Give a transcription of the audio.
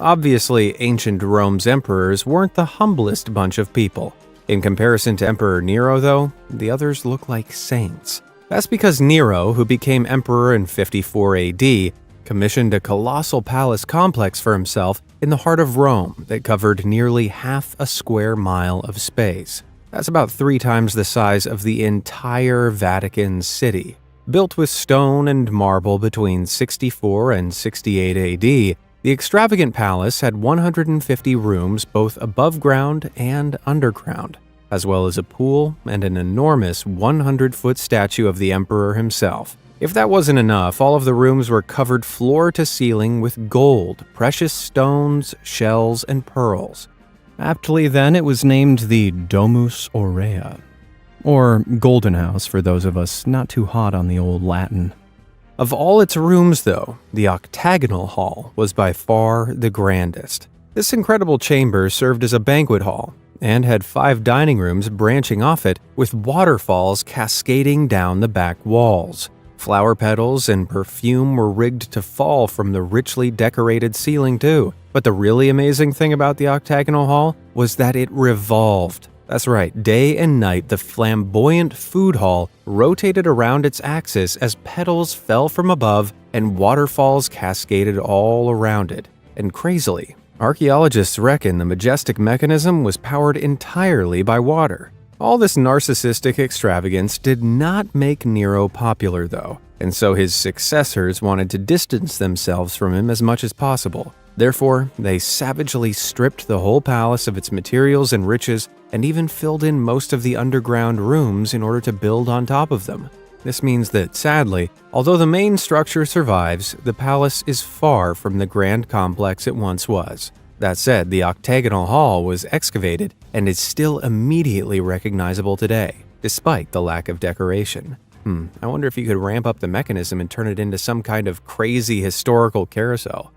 Obviously, ancient Rome's emperors weren't the humblest bunch of people. In comparison to Emperor Nero, though, the others look like saints. That's because Nero, who became emperor in 54 AD, commissioned a colossal palace complex for himself in the heart of Rome that covered nearly half a square mile of space. That's about 3 times the size of the entire Vatican City. Built with stone and marble between 64 and 68 AD, the extravagant palace had 150 rooms both above ground and underground, as well as a pool and an enormous 100-foot statue of the emperor himself. If that wasn't enough, all of the rooms were covered floor to ceiling with gold, precious stones, shells, and pearls. Aptly then, it was named the Domus Aurea, or Golden House for those of us not too hot on the old Latin. Of all its rooms, though, the octagonal hall was by far the grandest. This incredible chamber served as a banquet hall and had 5 dining rooms branching off it with waterfalls cascading down the back walls. Flower petals and perfume were rigged to fall from the richly decorated ceiling too. But the really amazing thing about the octagonal hall was that it revolved. That's right, day and night the flamboyant food hall rotated around its axis as petals fell from above and waterfalls cascaded all around it. And crazily, archaeologists reckon the majestic mechanism was powered entirely by water. All this narcissistic extravagance did not make Nero popular, though, and so his successors wanted to distance themselves from him as much as possible. Therefore, they savagely stripped the whole palace of its materials and riches and even filled in most of the underground rooms in order to build on top of them. This means that, sadly, although the main structure survives, the palace is far from the grand complex it once was. That said, the octagonal hall was excavated and is still immediately recognizable today, despite the lack of decoration. I wonder if you could ramp up the mechanism and turn it into some kind of crazy historical carousel.